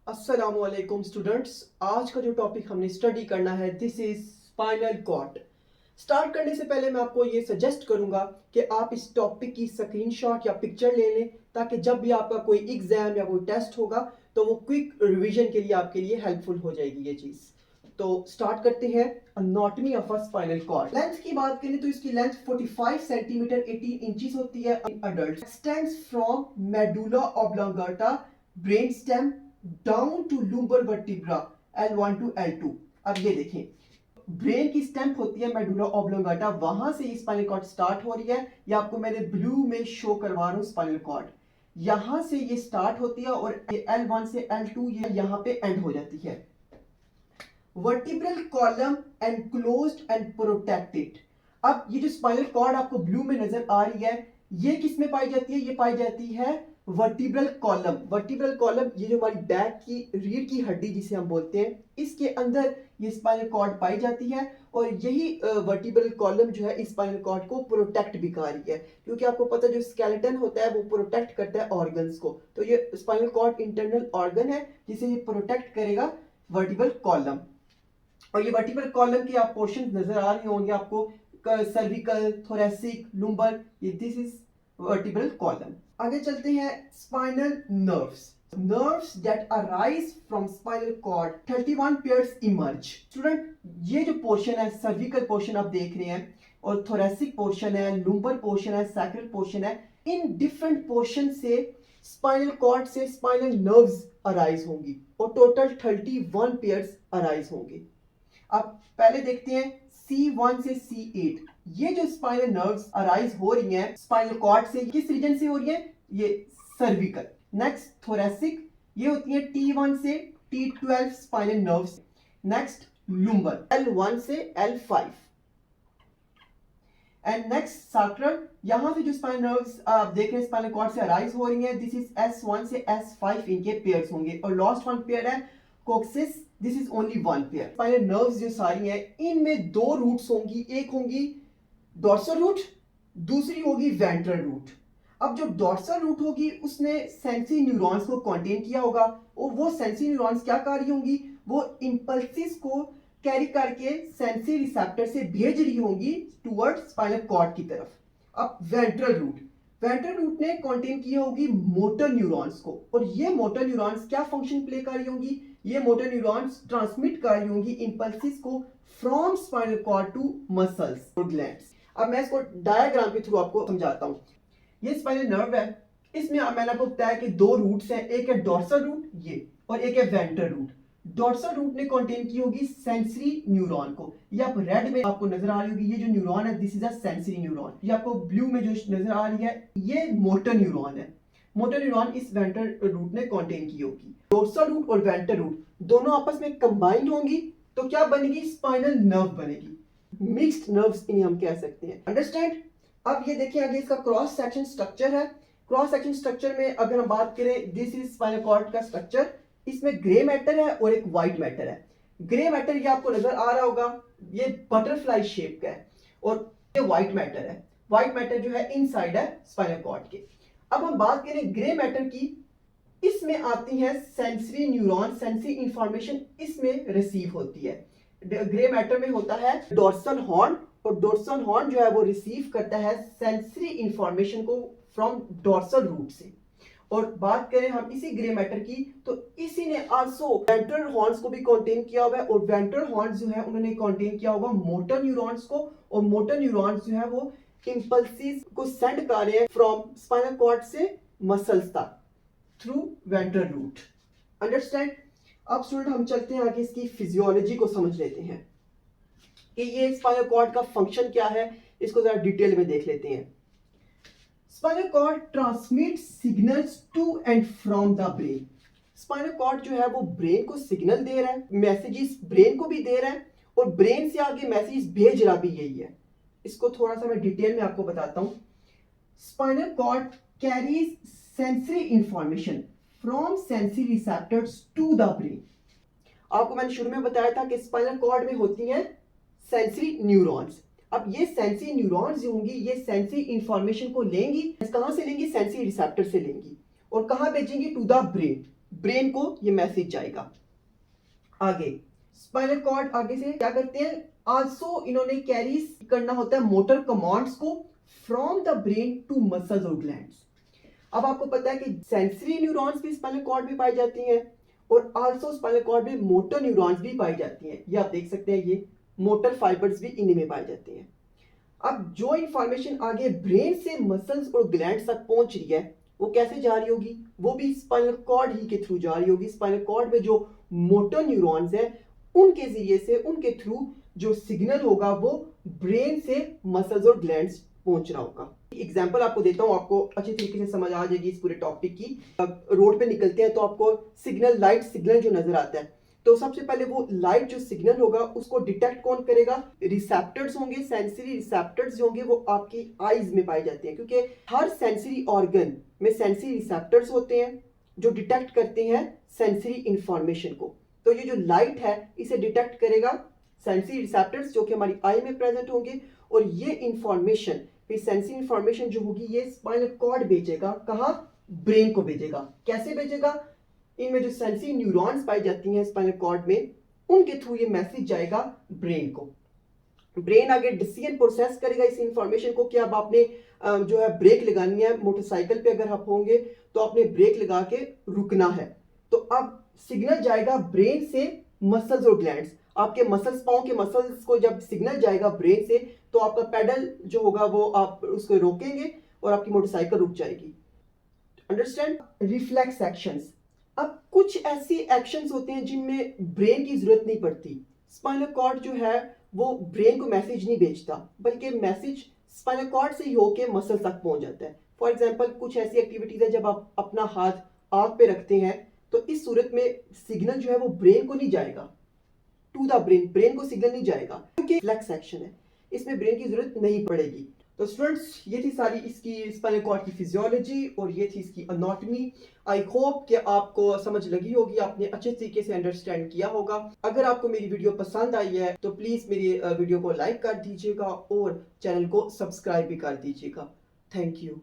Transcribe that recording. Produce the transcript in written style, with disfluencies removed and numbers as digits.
अस्सलामुअलैकुम स्टूडेंट्स, आज का जो टॉपिक हमने स्टडी करना है this is spinal cord. Start करने से पहले मैं आपको ये सजेस्ट करूंगा कि आप इस टॉपिक की स्क्रीनशॉट या पिक्चर ले लें ताकि जब भी आपका कोई एग्जाम या कोई टेस्ट होगा तो वो क्विक रिवीजन के लिए आपके लिए हेल्पफुल हो जाएगी ये चीज। तो स्टार्ट करते हैं। Anatomy of a spinal cord. Length की बात करें तो इसकी लेंथ 45 सेंटीमीटर 18 इंचेस होती है in adult. Extends from medulla oblongata brain stem down to lumbar vertebra L1 to L2। अब ये देखें, ब्रेन की स्टेम होती है मेडुला ऑब्लोंगाटा, वहां से ये स्पाइनल कॉर्ड स्टार्ट हो रही है। ये आपको मैंने ब्लू में शो करवा रहा हूँ। स्पाइनल कॉर्ड यहां से ये स्टार्ट होती है और ये L1 से L2 ये यहां पे एंड हो जाती है। Vertebral column enclosed and protected. अब ये जो स्पाइनल कॉर्ड आपको ब्लू में नजर आ रही है ये किस में पाई जाती है? ये पाई जाती है वर्टिब्रल कॉलम। वर्टिब्रल कॉलम ये जो हमारी बैक की रीढ़ की हड्डी जिसे हम बोलते हैं, इसके अंदर ये स्पाइनल कॉर्ड पाई जाती है और यही वर्टिब्रल कॉलम जो है इस स्पाइनल कॉर्ड को प्रोटेक्ट भी कर रही है, क्योंकि आपको पता है जो स्केलेटन होता है वो प्रोटेक्ट करता है ऑर्गन्स को। तो ये स्पाइनल कॉर्ड इंटरनल ऑर्गन है जिसे ये प्रोटेक्ट करेगा वर्टिब्रल कॉलम। और ये वर्टिब्रल कॉलम की आप पोर्शन नजर आ रही होंगे आपको, सर्विकल, थोरेसिक, लुम्बर, ये दिस इज वर्टिब्रल कॉलम। आगे चलते हैं। Spinal nerves that arise from spinal cord 31 pairs emerge. Student ये जो पोर्शन है सर्विकल पोर्शन आप देख रहे हैं और थोरेसिक पोर्शन है, लुम्बर पोर्शन है, सैक्रल पोर्शन है, इन डिफरेंट पोर्शन से स्पाइनल कॉर्ड से स्पाइनल नर्व्स अराइज होंगी और टोटल 31 पेयर्स अराइज होंगे। अब पहले देखते हैं C1 से C8। ये जो स्पाइनल नर्व्स अराइज हो रही हैं स्पाइनल कॉर्ड से, किस रीजन से हो रही है? ये सर्विकल। नेक्स्ट थोरेसिक, ये होती है T1 से T12 spinal nerves. Next lumbar L1 से L5 एंड नेक्स्ट सैक्रल। यहां से जो स्पाइनल नर्व्स आप देख रहे हैं स्पाइनल कॉर्ड से अराइज हो रही हैं, दिस इज S1 से S5 इनके पेयर्स होंगे और लास्ट वन पेयर है coccyx, this is only one pair. Spinal nerves जो सारी हैं इनमें दो रूट्स होंगी, एक होंगी डॉर्सल रूट, दूसरी होगी वेंट्रल रूट। अब जो डॉर्सल रूट होगी उसने सेंसरी न्यूरॉन्स को कंटेन किया होगा और वो सेंसरी न्यूरॉन्स क्या कर रही होंगी? वो इंपल्सिस को कैरी करके सेंसरी रिसेप्टर से भेज रही होंगी टुवर्ड्स स्पाइनल कॉर्ड की तरफ। अब वेंट्रल रूट ने कंटेन की होगी मोटर न्यूरॉन्स को और ये मोटर न्यूरॉन्स क्या फंक्शन प्ले कर रही होंगी? ये मोटर न्यूरॉन्स ट्रांसमिट कर रही होंगी इंपल्सिस को from spinal cord to muscles और ग्लैंड्स। अब मैं इसको डायग्राम के थ्रू आपको समझाता हूं। ये स्पाइनल नर्व है, इसमें मैंने आपको बताया कि दो रूट्स हैं, एक है डॉर्सल रूट ये और एक है वेंट्रल रूट। डॉर्सल रूट ने कंटेन की होगी सेंसरी न्यूरॉन को। ये आप रेड में आपको नजर आ रही होगी, ये जो न्यूरॉन है this is a sensory neuron. ये आपको ब्लू में जो नजर आ रही है ये मोटर न्यूरॉन है। मोटर न्यूरॉन इस वेंट्रल रूट ने कंटेन की होगी। डॉर्सल रूट और वेंट्रल रूट दोनों आपस में कंबाइंड होंगी तो क्या बनेगी? स्पाइनल नर्व बनेगी। मिक्स्ड नर्व्स इन्हें हम कह सकते हैं। अंडरस्टैंड? अब ये देखिए आगे इसका क्रॉस सेक्शन स्ट्रक्चर है। क्रॉस सेक्शन स्ट्रक्चर में अगर हम बात करें, दिस इज स्पाइनल कॉर्ड का स्ट्रक्चर। इसमें ग्रे मैटर है और एक व्हाइट मैटर है। ग्रे मैटर ये आपको नजर आ रहा होगा, ये बटरफ्लाई शेप का है और ये व्हाइट मैटर है। व्हाइट मैटर जो है इनसाइड है स्पाइनल कॉर्ड के। अब हम बात करें ग्रे मैटर की, इसमें आती है सेंसरी न्यूरॉन, सेंसरी इंफॉर्मेशन इसमें रिसीव होती है। ग्रे मैटर में होता है डोर्सल हॉर्न और डोर्सल हॉर्न जो है वो रिसीव करता है सेंसरी इंफॉर्मेशन को फ्रॉम डोर्सल रूट से। और बात करें हम इसी ग्रे मैटर की तो इसी ने आल्सो वेंट्रल हॉर्न्स को भी कंटेन किया हुआ है और वेंट्रल हॉर्न्स जो है उन्होंने कंटेन किया होगा मोटर न्यूरॉन्स को और मोटर न्यूरॉन्स जो है वो इंपल्सिस को सेंड कर रहे हैं फ्रॉम स्पाइनल कॉर्ड से मसल्स तक थ्रू वेंट्रल रूट। अंडरस्टैंड? अब स्टूडेंट हम चलते हैं आगे, इसकी फिजियोलॉजी को समझ लेते हैं कि ये स्पाइनल कॉर्ड का फंक्शन क्या है, इसको जरा डिटेल में देख लेते हैं। Spinal cord transmit signals to and from the brain. Spinal cord जो है वो ब्रेन को सिग्नल दे रहा है, मैसेजेस ब्रेन को भी दे रहा है और ब्रेन से आगे मैसेज भेज रहा भी यही है। इसको थोड़ा सा मैं डिटेल में आपको बताता हूं। Spinal cord carries sensory information from sensory receptors to the brain. आपको मैंने शुरू में बताया था कि स्पाइनल कॉर्ड में होती हैं सेंसरी न्यूरॉन्स। अब ये सेंसरी न्यूरॉन्स जो होंगी ये सेंसरी इंफॉर्मेशन को लेंगी, कहां से लेंगी? सेंसरी रिसेप्टर से लेंगी और कहां भेजेंगी? To the brain. ब्रेन को ये मैसेज जाएगा। आगे स्पाइनल कॉर्ड आगे से क्या करते हैं, आल्सो इन्होंने कैरीज करना होता है मोटर कमांड्स को from the brain to muscles और ग्लैंड्स। अब आपको पता है कि सेंसरी न्यूरॉन्स भी स्पाइनल कॉर्ड में पाई जाती हैं और आल्सो स्पाइनल कॉर्ड में मोटर न्यूरॉन्स भी पाई जाती हैं। ये आप देख सकते हैं, ये मोटर फाइबर्स भी इन्हीं में पाई जाती हैं। अब जो इंफॉर्मेशन आगे ब्रेन से मसल्स और ग्लैंड्स तक पहुंच रही है वो कैसे जा रही होगी, वो भी स्पाइनल कॉर्ड ही के थ्रू जा रही होगी। स्पाइनल कॉर्ड में जो मोटर न्यूरॉन्स हैं उनके जरिए से, उनके थ्रू जो सिग्नल होगा वो ब्रेन से मसल्स और ग्लैंड्स पहुंच रहा होगा। एग्जाम्पल आपको देता हूं, आपको अच्छी तरीके से समझ आ जाएगी इस पूरे टॉपिक की। रोड पे निकलते हैं तो आपको सिग्नल, लाइट सिग्नल जो नजर आता है, तो सबसे पहले वो लाइट जो सिग्नल होगा उसको डिटेक्ट कौन करेगा, रिसेप्टर्स होंगे। सेंसरी रिसेप्टर्स जो होंगे वो आपकी आईज में पाए जाते हैं, क्योंकि हर सेंसरी ऑर्गन में सेंसरी रिसेप्टर्स होते हैं जो डिटेक्ट करते हैं सेंसरी इंफॉर्मेशन को। तो ये जो लाइट है इसे डिटेक्ट करेगा सेंसरी रिसेप्टर्स जो कि हमारी आई में प्रेजेंट होंगे, और ये इंफॉर्मेशन, फिर सेंसरी इंफॉर्मेशन जो होगी ये स्पाइनल कॉर्ड भेजेगा, कहाँ, ब्रेन को भेजेगा। कैसे भेजेगा, इनमें जो सेंसरी न्यूरॉन्स पाई जाती हैं स्पाइनल कॉर्ड में, उनके थ्रू ये मैसेज जाएगा ब्रेन को। ब्रेन आगे डिसीजन प्रोसेस करेगा इस इंफॉर्मेशन को कि अब आपने जो है ब्रेक लगानी है। मोटरसाइकिल पे अगर आप होंगे तो आपने ब्रेक लगा के रुकना है, तो अब सिग्नल जाएगा ब्रेन से मसल्स और ग्लैंड्स। आपके मसल्स, पाँव के मसल्स को जब सिग्नल जाएगा ब्रेन से तो आपका पेडल जो होगा वो आप उसको रोकेंगे और आपकी मोटरसाइकिल रुक जाएगी। अंडरस्टैंड। रिफ्लेक्स एक्शंस, अब कुछ ऐसी एक्शंस होते हैं जिनमें ब्रेन की जरूरत नहीं पड़ती। स्पाइनल कॉर्ड जो है वो ब्रेन को मैसेज नहीं भेजता, बल्कि मैसेज स्पाइनल कॉर्ड से ही होके मसल तक पहुंच जाता है। फॉर एग्जांपल कुछ ऐसी एक्टिविटीज है जब आप अपना हाथ आंख पे रखते हैं तो इस सूरत में सिग्नल जो है वो ब्रेन को नहीं जाएगा, टू द ब्रेन, ब्रेन को सिग्नल नहीं जाएगा क्योंकि रिफ्लेक्स एक्शन है, इसमें ब्रेन की जरूरत नहीं पड़ेगी। तो स्टूडेंट्स ये थी सारी इसकी स्पाइनल कॉर्ड की फिजियोलॉजी और ये थी इसकी एनाटॉमी। आई होप कि आपको समझ लगी होगी, आपने अच्छे तरीके से अंडरस्टैंड किया होगा। अगर आपको मेरी वीडियो पसंद आई है तो प्लीज मेरी वीडियो को लाइक कर दीजिएगा और चैनल को सब्सक्राइब भी कर दीजिएगा। Thank you.